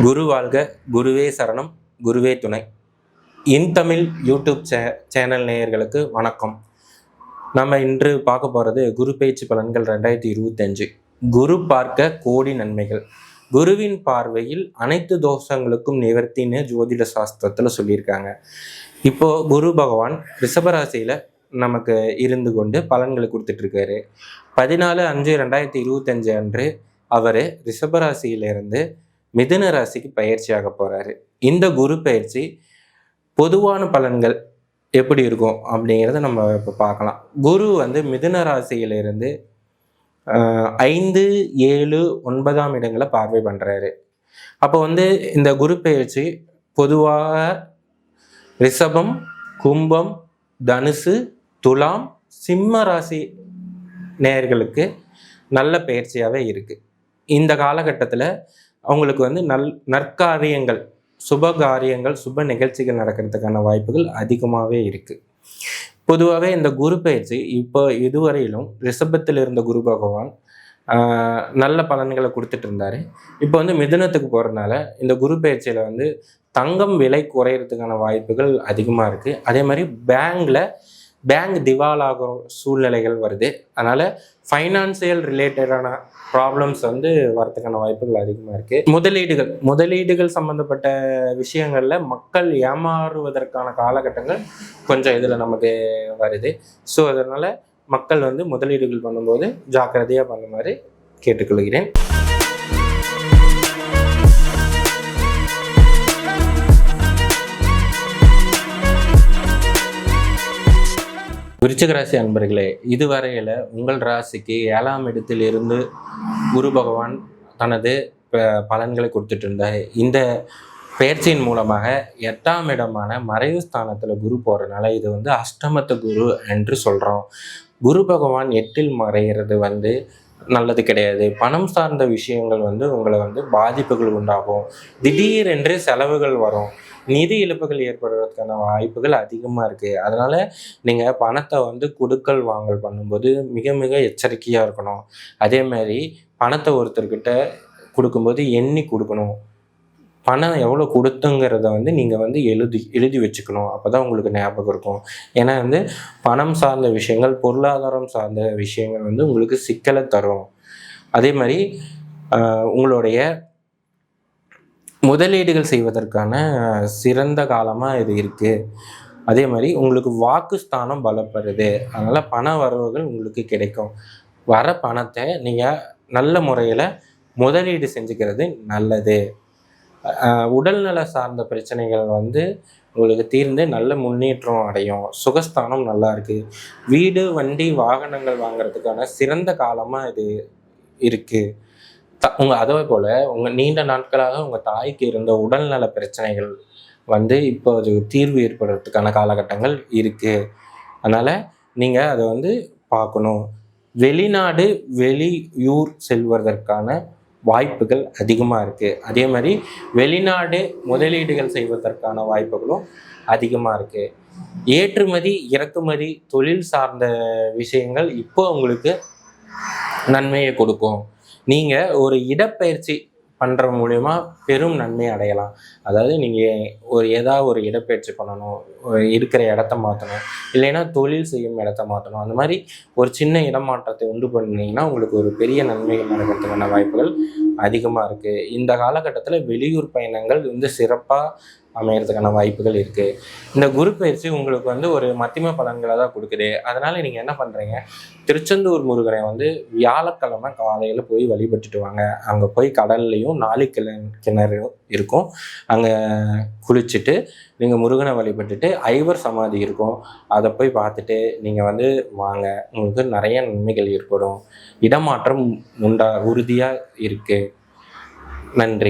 குரு வாழ்க, குருவே சரணம், குருவே துணை. இன்தமிழ் யூடியூப் சேனல் நேயர்களுக்கு வணக்கம். நம்ம இன்று பார்க்க போகிறது குரு பயிற்சி பலன்கள் 2025. குரு பார்க்க கோடி நன்மைகள். குருவின் பார்வையில் அனைத்து தோஷங்களுக்கும் நிவர்த்தின்னு ஜோதிட சாஸ்திரத்தில் சொல்லியிருக்காங்க. இப்போ குரு பகவான் ரிஷபராசியில் நமக்கு இருந்து கொண்டு பலன்களை கொடுத்துட்ருக்காரு. 14/5/2025 அன்று அவர் ரிஷபராசியிலிருந்து மிதுன ராசிக்கு பயிற்சியாக போகிறாரு. இந்த குரு பயிற்சி பொதுவான பலன்கள் எப்படி இருக்கும் அப்படிங்கிறத நம்ம இப்போ பார்க்கலாம். குரு மிதுன ராசியிலிருந்து 5, 7, 9ஆம் இடங்களை பார்வை பண்ணுறாரு. அப்போ இந்த குரு பயிற்சி பொதுவாக ரிஷபம், கும்பம், தனுசு, துலாம், சிம்ம ராசி நேயர்களுக்கு நல்ல பயிற்சியாகவே இருக்குது. இந்த காலகட்டத்தில் அவங்களுக்கு நற்காரியங்கள், சுப காரியங்கள், சுப நிகழ்ச்சிகள் நடக்கிறதுக்கான வாய்ப்புகள் அதிகமாகவே இருக்குது. பொதுவாகவே இந்த குரு பயிற்சி இப்போ இதுவரையிலும் ரிஷபத்தில் இருந்த குரு பகவான் நல்ல பலன்களை கொடுத்துட்டு இருந்தார். இப்போ மிதுனத்துக்கு போகிறதுனால இந்த குரு பயிற்சியில் தங்கம் விலை குறையிறதுக்கான வாய்ப்புகள் அதிகமாக இருக்குது. அதே மாதிரி பேங்க் திவாலாகிற சூழ்நிலைகள் வருது. அதனால் ஃபைனான்சியல் ரிலேட்டடான ப்ராப்ளம்ஸ் வரதுக்கான வாய்ப்புகள் அதிகமாக இருக்குது. முதலீடுகள் சம்மந்தப்பட்ட விஷயங்களில் மக்கள் ஏமாறுவதற்கான காலகட்டங்கள் கொஞ்சம் இதில் நமக்கு வருது. ஸோ அதனால் மக்கள் முதலீடுகள் பண்ணும்போது ஜாக்கிரதையாக பண்ணுமாறு கேட்டுக்கொள்கிறேன். விருச்சிக ராசி அன்பர்களே, இதுவரையில் உங்கள் ராசிக்கு 7ஆம் இடத்தில் இருந்து குரு பகவான் தனது பலன்களை கொடுத்துட்டு இருந்தார். இந்த பயிற்சியின் மூலமாக 8ஆம் இடமான மறைவு ஸ்தானத்தில் குரு போகிறதுனால இது அஷ்டமத்து குரு என்று சொல்கிறோம். குரு பகவான் 8இல் மறைகிறது நல்லது கிடையாது. பணம் சார்ந்த விஷயங்கள் உங்களை பாதிப்புகள் உண்டாகும். திடீரென்று செலவுகள் வரும். நிதி இழப்புகள் ஏற்படுவதற்கான வாய்ப்புகள் அதிகமாக இருக்குது. அதனால் நீங்கள் பணத்தை கொடுக்கல் வாங்கல் பண்ணும்போது மிக மிக எச்சரிக்கையாக இருக்கணும். அதே மாதிரி பணத்தை ஒருத்தர்கிட்ட கொடுக்கும்போது எண்ணி கொடுக்கணும். பணம் எவ்வளோ கொடுத்துங்கிறத நீங்கள் எழுதி வச்சுக்கணும். அப்போ தான் உங்களுக்கு ஞாபகம் இருக்கும். ஏன்னா பணம் சார்ந்த விஷயங்கள், பொருளாதாரம் சார்ந்த விஷயங்கள் உங்களுக்கு சிக்கலை தரும். அதே மாதிரி உங்களுடைய முதலீடுகள் செய்வதற்கான சிறந்த காலமாக இது இருக்குது. அதே மாதிரி உங்களுக்கு வாக்குஸ்தானம் பலப்படுது. அதனால் பண வரவுகள் உங்களுக்கு கிடைக்கும். வர பணத்தை நீங்கள் நல்ல முறையில் முதலீடு செஞ்சுக்கிறது நல்லது. உடல்நல சார்ந்த பிரச்சனைகள் உங்களுக்கு தீர்ந்து நல்ல முன்னேற்றம் அடையும். சுகஸ்தானம் நல்லா இருக்குது. வீடு, வண்டி, வாகனங்கள் வாங்கிறதுக்கான சிறந்த காலமாக இது இருக்குது. அதே போல் உங்கள் நீண்ட நாட்களாக உங்கள் தாய்க்கு இருந்த உடல்நல பிரச்சனைகள் இப்போ அது தீர்வு ஏற்படுறதுக்கான காலகட்டங்கள் இருக்குது. அதனால் நீங்கள் அதை பார்க்கணும். வெளிநாடு, வெளியூர் செல்வதற்கான வாய்ப்புகள் அதிகமாக இருக்குது. அதே மாதிரி வெளிநாடு முதலீடுகள் செய்வதற்கான வாய்ப்புகளும் அதிகமாக இருக்குது. ஏற்றுமதி, இறக்குமதி, தொழில் சார்ந்த விஷயங்கள் இப்போ உங்களுக்கு நன்மையை கொடுக்கும். நீங்கள் ஒரு இடப்பெயர்ச்சி பண்ணுற மூலயமா பெரும் நன்மை அடையலாம். அதாவது நீங்கள் ஏதாவது ஒரு இடப்பெயர்ச்சி பண்ணணும், இருக்கிற இடத்த மாற்றணும், இல்லைன்னா தொழில் செய்யும் இடத்த மாற்றணும். அந்த மாதிரி ஒரு சின்ன இடமாற்றத்தை உண்டு பண்ணிங்கன்னா உங்களுக்கு ஒரு பெரிய நன்மைகள் நடக்கிறதுக்கான வாய்ப்புகள் அதிகமாக இருக்குது. இந்த காலகட்டத்தில் வெளியூர் பயணங்கள் சிறப்பாக அமையறதுக்கான வாய்ப்புகள் இருக்குது. இந்த குரு பயிற்சி உங்களுக்கு ஒரு மத்தியம பலன்களை தான் கொடுக்குது. அதனால் நீங்கள் என்ன பண்ணுறீங்க, திருச்செந்தூர் முருகனை வியாழக்கிழமை காலையில் போய் வழிபட்டுட்டு வாங்க. அங்கே போய் கடல்லையும் 4 கிணறு இருக்கும், அங்கே குளிச்சுட்டு நீங்கள் முருகனை வழிபட்டுட்டு ஐவர் சமாதி இருக்கும், அதை போய் பார்த்துட்டு நீங்கள் வாங்க. உங்களுக்கு நிறைய நன்மைகள் ஏற்படும். இடமாற்றம் உறுதியாக இருக்குது. நன்றி.